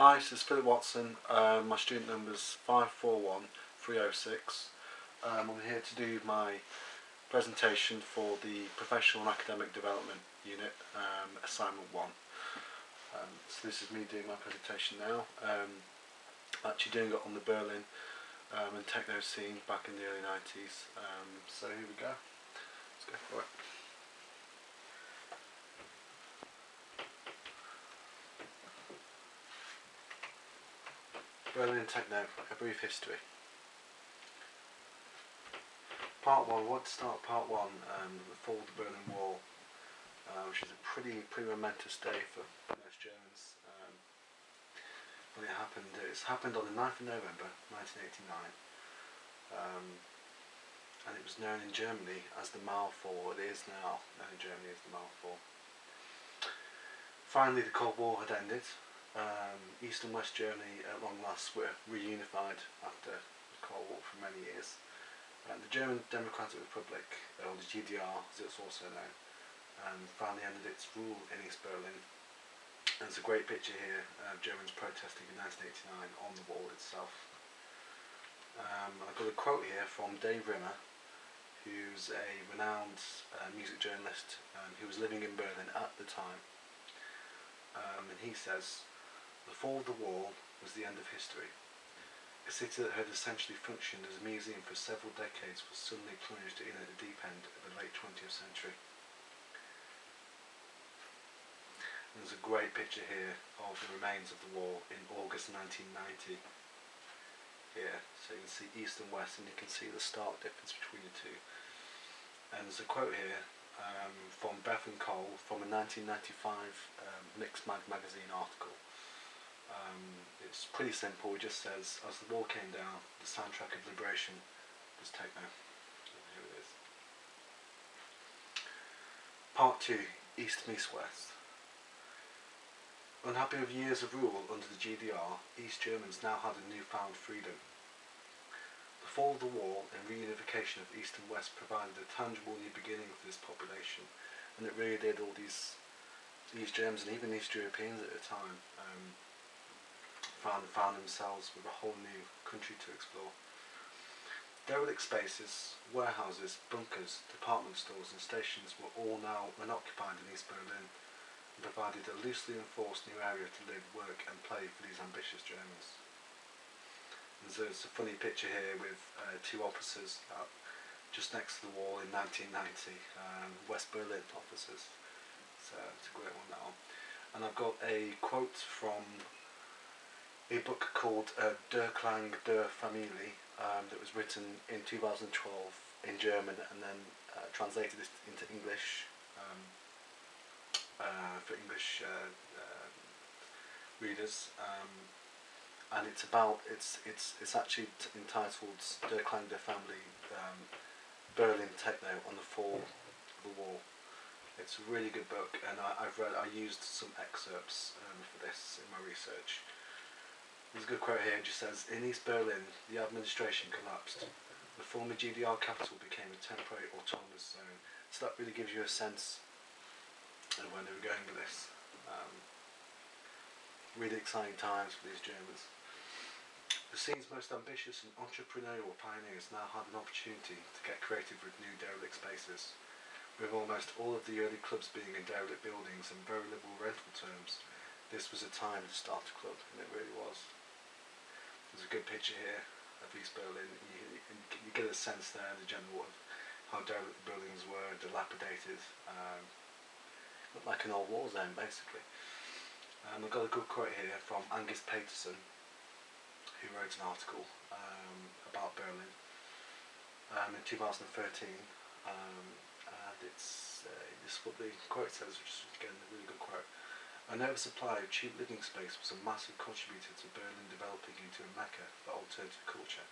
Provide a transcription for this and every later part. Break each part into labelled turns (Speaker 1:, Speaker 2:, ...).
Speaker 1: Hi, this is Philip Watson. My student number is 541306. I'm here to do my presentation for the Professional and Academic Development Unit, Assignment 1. So this is me doing my presentation now. I'm actually doing it on the Berlin and techno scene back in the early 90s. So here we go. Let's go for it. Berlin Techno, a brief history. Part 1, I want to start part 1, the fall of the Berlin Wall, which is a pretty momentous day for most Germans. When it's happened on the 9th of November 1989, and it was known in Germany as the Mauer Fall. It is now known in Germany as the Mauer Fall. Finally, the Cold War had ended. East and West Germany at long last were reunified after the Cold War for many years. The German Democratic Republic, or the GDR as it's also known, finally ended its rule in East Berlin. And there's a great picture here of Germans protesting in 1989 on the wall itself. I've got a quote here from Dave Rimmer, who's a renowned music journalist who was living in Berlin at the time. And he says, "The fall of the wall was the end of history. A city that had essentially functioned as a museum for several decades was suddenly plunged in at the deep end of the late 20th century." And there's a great picture here of the remains of the wall in August 1990 here. So you can see east and west, and you can see the stark difference between the two. And there's a quote here from Beth and Cole from a 1995 Mixed magazine article. It's pretty simple. It just says, "As the wall came down, the soundtrack of liberation was techno." And here it is. Part 2, East meets West. Unhappy with years of rule under the GDR, East Germans now had a newfound freedom. The fall of the wall and reunification of East and West provided a tangible new beginning for this population, and it really did. All these Germans and even East Europeans at the time found themselves with a whole new country to explore. Derelict spaces, warehouses, bunkers, department stores and stations were all now unoccupied in East Berlin, and provided a loosely enforced new area to live, work and play for these ambitious Germans. And so it's a funny picture here with two officers just next to the wall in 1990, West Berlin officers. So it's a great one, that one. And I've got a quote from a book called Der Klang der Familie that was written in 2012 in German and then translated into English for English readers, and it's actually entitled Der Klang der Familie, Berlin Techno on the Fall of the Wall. It's a really good book, and I used some excerpts for this in my research. There's a good quote here. It just says, "In East Berlin, the administration collapsed. The former GDR capital became a temporary autonomous zone." So that really gives you a sense of when they were going with this. Really exciting times for these Germans. The scene's most ambitious and entrepreneurial pioneers now had an opportunity to get creative with new derelict spaces. With almost all of the early clubs being in derelict buildings and very liberal rental terms, this was a time to start a club, and it really was. There's a good picture here of East Berlin. You get a sense there, the general of how derelict the buildings were, dilapidated, looked like an old war zone basically. I've got a good quote here from Angus Peterson, who wrote an article about Berlin in 2013, and it's this is what the quote says, which is again a really good quote. "An oversupply of cheap living space was a massive contributor to Berlin developing into a mecca for alternative culture,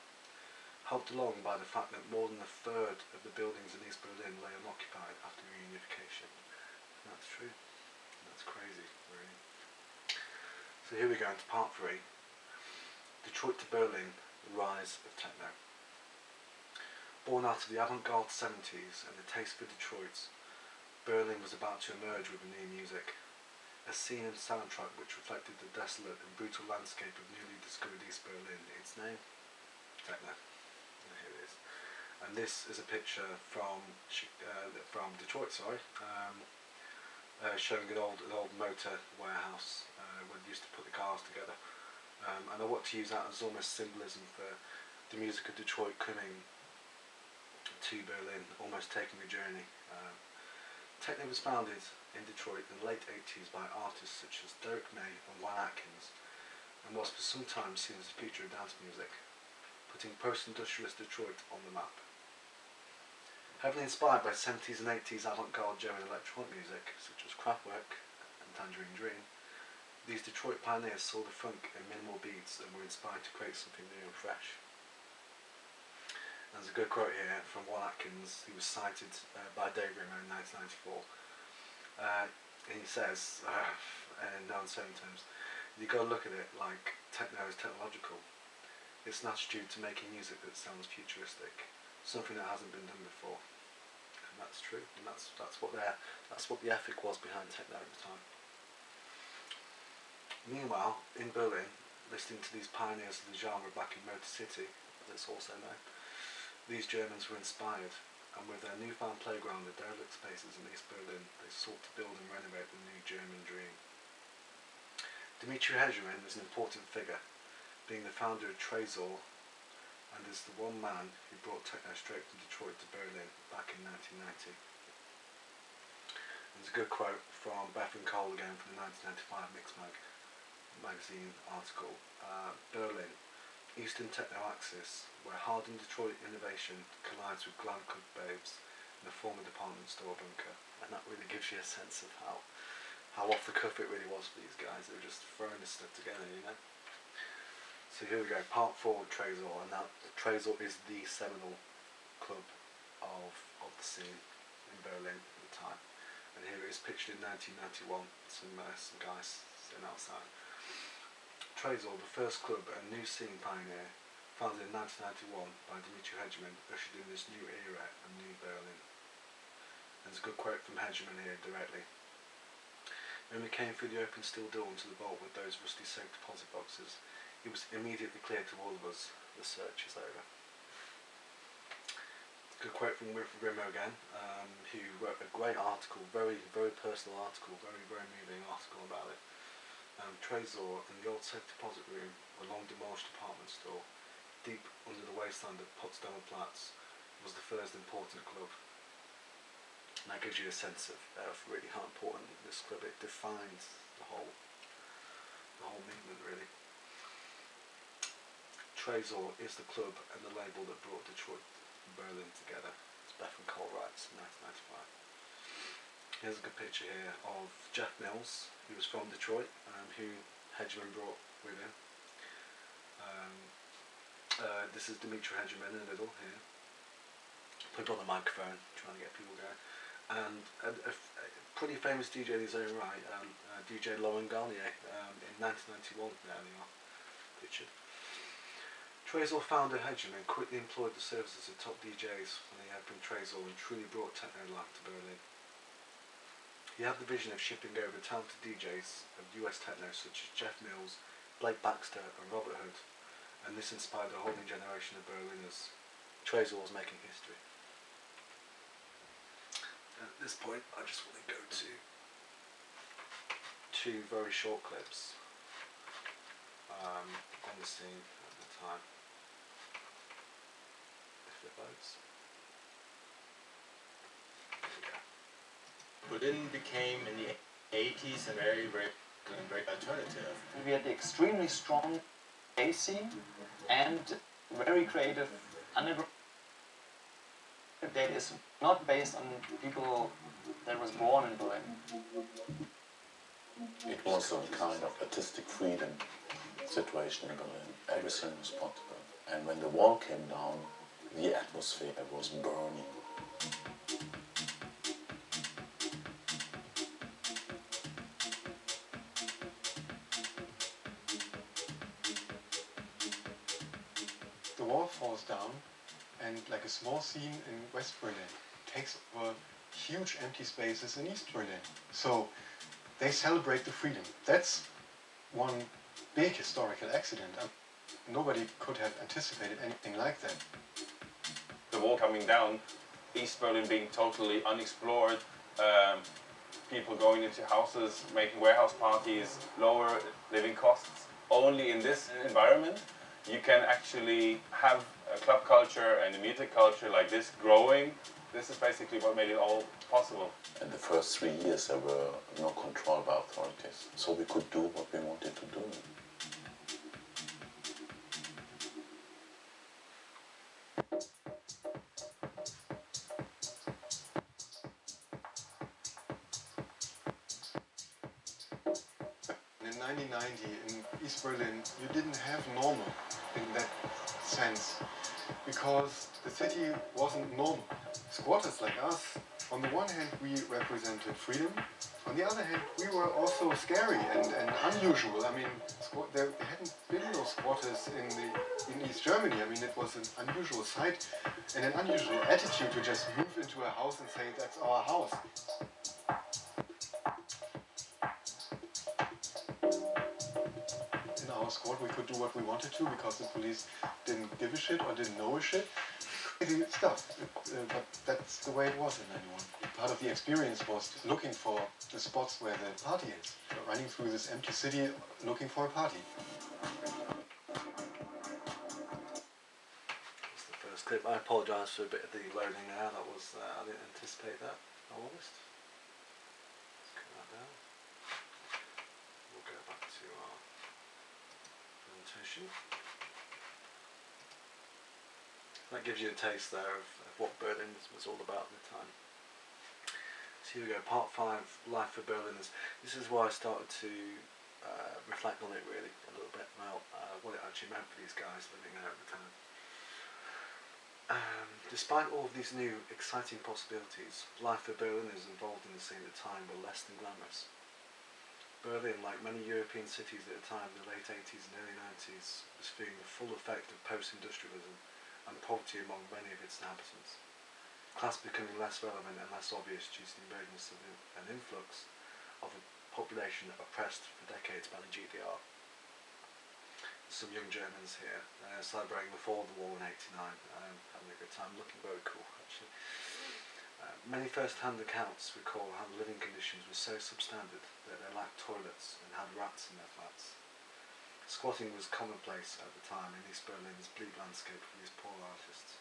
Speaker 1: helped along by the fact that more than a third of the buildings in East Berlin lay unoccupied after reunification." And that's true. That's crazy, really. So here we go into part 3. Detroit to Berlin, the rise of techno. Born out of the avant-garde 70s and the taste for Detroit, Berlin was about to emerge with a new music. a scene and soundtrack which reflected the desolate and brutal landscape of newly discovered East Berlin. Its name? Techno. And here it is. And this is a picture from Detroit, showing an old motor warehouse where they used to put the cars together. And I want to use that as almost symbolism for the music of Detroit coming to Berlin, almost taking a journey. Techno was founded in Detroit in the late 80s by artists such as Derek May and Juan Atkins, and was for some time seen as the future of dance music, putting post-industrialist Detroit on the map. Heavily inspired by 70s and 80s avant-garde German electronic music such as Kraftwerk and Tangerine Dream, these Detroit pioneers saw the funk in minimal beats and were inspired to create something new and fresh. There's a good quote here from Juan Atkins. He was cited by Dave Rimo in 1994. He says, in no uncertain terms, you've got to look at it like techno is technological. It's an attitude to making music that sounds futuristic, something that hasn't been done before. And that's true, and that's what the ethic was behind techno at the time. Meanwhile, in Berlin, listening to these pioneers of the genre back in Motor City, as it's also known, these Germans were inspired, and with their newfound playground of derelict spaces in East Berlin, they sought to build and renovate the new German dream. Dimitri Hegeman is an important figure, being the founder of Trezor, and is the one man who brought techno straight from Detroit to Berlin back in 1990. There's a good quote from Beth and Cole again from the 1995 Mix magazine article. Berlin, Eastern Techno Axis, where hardened Detroit innovation collides with glam club babes in a former department store bunker. And that really gives you a sense of how off the cuff it really was for these guys. They were just throwing this stuff together, you know. So here we go, part 4 of Trezor, and that Trezor is the seminal club of the scene in Berlin at the time. And here it is pictured in 1991, some guys sitting outside. Trezor, the first club and new scene pioneer, founded in 1991 by Dimitri Hegeman, ushered in this new era of New Berlin. There's a good quote from Hegeman here directly. When we came through the open steel door into the vault with those rusty soap deposit boxes, it was immediately clear to all of us, the search is over. Good quote from Rimo again, who wrote a great article, very, very personal article, very, very moving article about it. Trezor, in the old safe deposit room, a long demolished department store, deep under the wasteland of Potsdamer Platz, was the first important club. And that gives you a sense of really how important this club, it defines the whole movement really. Trezor is the club and the label that brought Detroit and Berlin together, as Beth and Cole writes in 1995. Here's a good picture here of Jeff Mills, who was from Detroit, who Hegeman brought with him. This is Dimitri Hegeman in the middle here. Put on the microphone, trying to get people going. And a pretty famous DJ in his own right, DJ Laurent Garnier, in 1991, there they are, pictured. Trezor founder Hegeman quickly employed the services of top DJs when he opened Trezor and truly brought techno life to Berlin. He had the vision of shipping over talented DJs of US techno such as Jeff Mills, Blake Baxter and Robert Hood, and this inspired a whole new generation of Berliners. Trezor was making history. At this point I just want to go to 2 very short clips on the scene at the time. If it loads.
Speaker 2: Berlin became in the 80s a very, very alternative.
Speaker 3: We had the extremely strong A scene and very creative underground that is not based on people that was born in Berlin.
Speaker 4: It was a kind of artistic freedom situation in Berlin. Everything was possible. And when the wall came down, the atmosphere was burning.
Speaker 5: The wall falls down, and like a small scene in West Berlin takes over huge empty spaces in East Berlin. So they celebrate the freedom. That's one big historical accident. Nobody could have anticipated anything like that.
Speaker 6: The wall coming down, East Berlin being totally unexplored, people going into houses, making warehouse parties, lower living costs. Only in this environment you can actually have a club culture and a music culture like this growing. This is basically what made it all possible.
Speaker 4: In the first 3 years there were no control by authorities, so we could do what we wanted to do.
Speaker 5: In 1990 in East Berlin, you didn't have normal in that sense, because the city wasn't normal. Squatters like us, on the one hand we represented freedom, on the other hand we were also scary and unusual. I mean, there hadn't been no squatters in East Germany. I mean, it was an unusual sight and an unusual attitude to just move into a house and say, that's our house. In our squad we could do what we wanted to because the police didn't give a shit or didn't know a shit. Crazy stuff, but that's the way it was in 91. Part of the experience was looking for the spots where the party is. Running through this empty city looking for a party.
Speaker 1: That's the first clip. I apologise for a bit of the loading there. That was, I didn't anticipate that, I'm honest. Let's cut that down. We'll go back to our presentation. That gives you a taste there of what Berlin was all about at the time. So here we go, part 5, Life for Berliners. This is why I started to reflect on it really a little bit about what it actually meant for these guys living there at the time. Despite all of these new exciting possibilities, life for Berliners involved in the scene at the time were less than glamorous. Berlin, like many European cities at the time in the late 80s and early 90s, was feeling the full effect of post-industrialism and poverty among many of its inhabitants. Class becoming less relevant and less obvious due to the emergence of an influx of a population oppressed for decades by the GDR. Some young Germans here celebrating the fall of the wall in '89, having a good time, looking very cool actually. Many first-hand accounts recall how the living conditions were so substandard that they lacked toilets and had rats in their flats. Squatting was commonplace at the time in East Berlin's bleak landscape for these poor artists.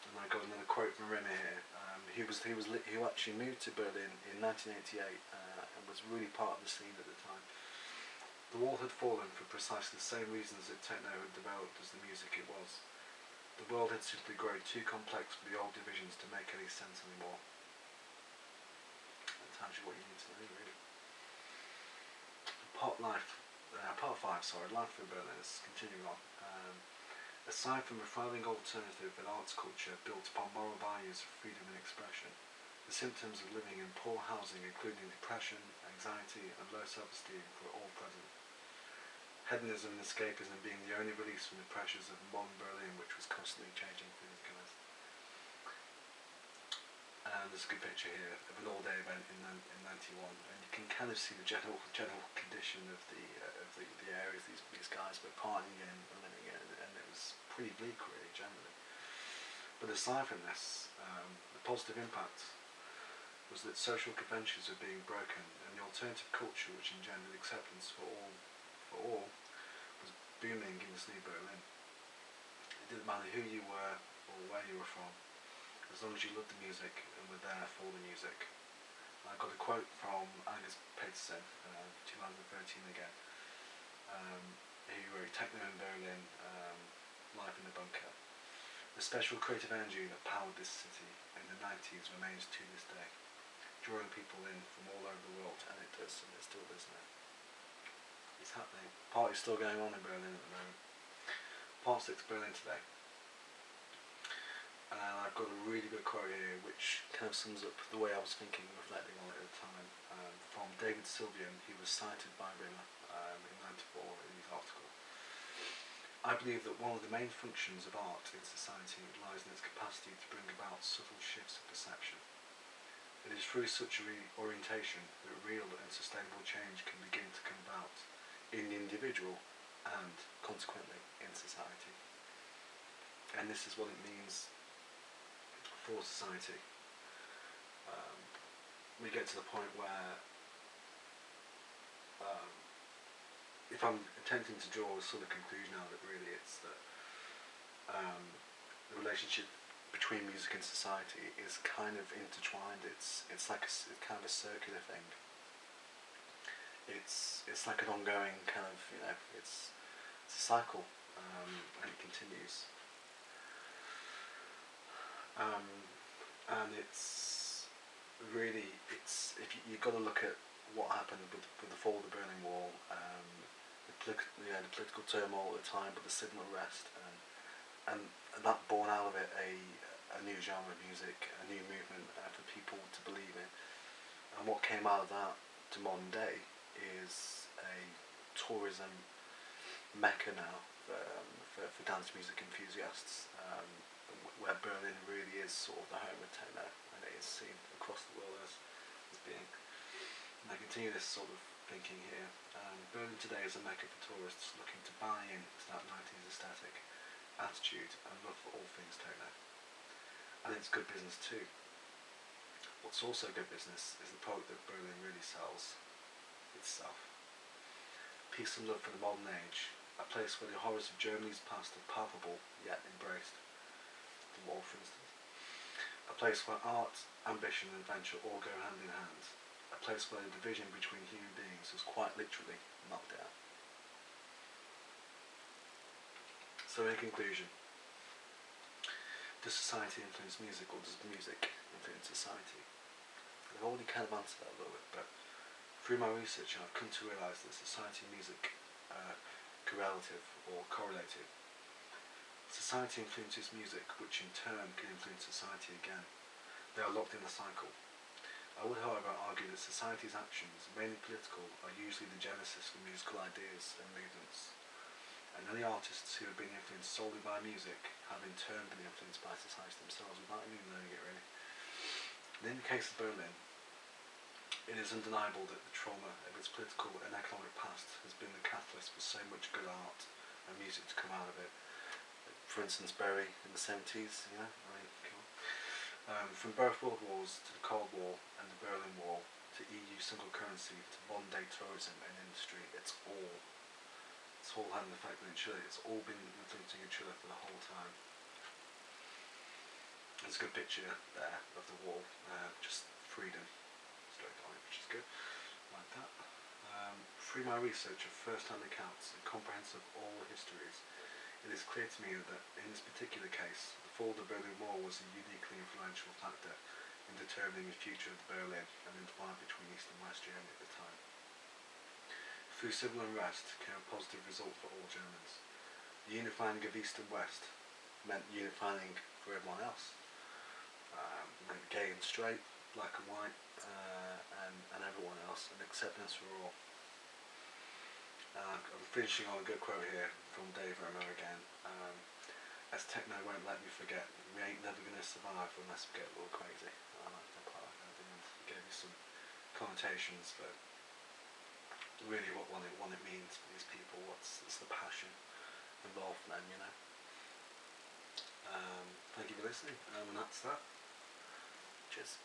Speaker 1: And I got another quote from Remy here. He actually moved to Berlin in 1988 and was really part of the scene at the time. The wall had fallen for precisely the same reasons that techno had developed as the music it was. The world had simply grown too complex for the old divisions to make any sense anymore. That tells you what you need to know, really. Part 5, Life for Berliners, continuing on. Aside from a thriving alternative and arts culture built upon moral values of freedom and expression, the symptoms of living in poor housing, including depression, anxiety and low self-esteem, were all present. Hedonism and escapism being the only release from the pressures of modern Berlin, which was constantly changing for these guys. And there's a good picture here of an all-day event in 91, and you can kind of see the general condition of the areas these guys were partying in and living in, and it was pretty bleak really generally. But aside from this, the positive impact was that social conventions were being broken, and the alternative culture, which engendered acceptance for all, was booming in this new Berlin. It didn't matter who you were or where you were from, as long as you loved the music and were there for the music. I got a quote from Angus Peterson, 2013 again. He wrote Techno in Berlin, Life in the Bunker. The special creative energy that powered this city in the 90s remains to this day, drawing people in from all over the world, and it does, and it still does now. It's happening. Party's still going on in Berlin at the moment. Part 6, Berlin today. And I've got a really good quote here which kind of sums up the way I was thinking and reflecting on it at the time. From David Sylvian, he was cited by Rimmer in '94 in his article. I believe that one of the main functions of art in society lies in its capacity to bring about subtle shifts of perception. It is through such a orientation that real and sustainable change can begin to come about in the individual and consequently in society. And this is what it means for society. We get to the point where if I'm attempting to draw a sort of conclusion out of it, really it's that the relationship between music and society is kind of intertwined. It's like it's kind of a circular thing. It's like an ongoing kind of, you know, it's a cycle, and it continues. And it's really, if you've got to look at what happened with the fall of the Berlin Wall, the political turmoil at the time, but the civil unrest, and that born out of it a new genre of music, a new movement for people to believe in. And what came out of that to modern day is a tourism mecca now for dance music enthusiasts, where Berlin really is sort of the home of techno, and it is seen across the world as being. And I continue this sort of thinking here. Berlin today is a mecca for tourists looking to buy into that 90s aesthetic, attitude and love for all things techno. And it's good business too. What's also good business is the product that Berlin really sells itself. Peace and love for the modern age, a place where the horrors of Germany's past are palpable yet embraced. The war, for instance. A place where art, ambition and adventure all go hand in hand. A place where the division between human beings is quite literally knocked out. So in conclusion, does society influence music, or does music influence society? I've already kind of answered that a little bit, but through my research I've come to realise that society and music are correlative or correlated. Society influences music, which in turn can influence society again. They are locked in a cycle. I would however argue that society's actions, mainly political, are usually the genesis for musical ideas and movements. And many artists who have been influenced solely by music have in turn been influenced by society themselves without even knowing it, really. And in the case of Berlin, it is undeniable that the trauma of its political and economic past has been the catalyst for so much good art and music to come out of it. For instance, Bowie in the 70s, you know, from both World Wars to the Cold War and the Berlin Wall to EU single currency to modern day tourism and industry, it's all having an effect on each other. It's all been influencing each other for the whole time. There's a good picture there of the wall, just freedom straight on it, which is good, like that. Through my research of first-hand accounts and comprehensive oral histories, it is clear to me that in this particular case, the fall of the Berlin Wall was a uniquely influential factor in determining the future of Berlin and the divide between East and West Germany at the time. Through civil unrest came a positive result for all Germans. The unifying of East and West meant unifying for everyone else. Meant gay and straight, black and white, and everyone else, and acceptance for all. I'm finishing on a good quote here from Dave Romo again. As techno won't let me forget, we ain't never going to survive unless we get a little crazy. I like that part at the end. It gave me some connotations for really what it means for these people. It's the passion involved in them, you know. Thank you for listening, and that's that. Cheers.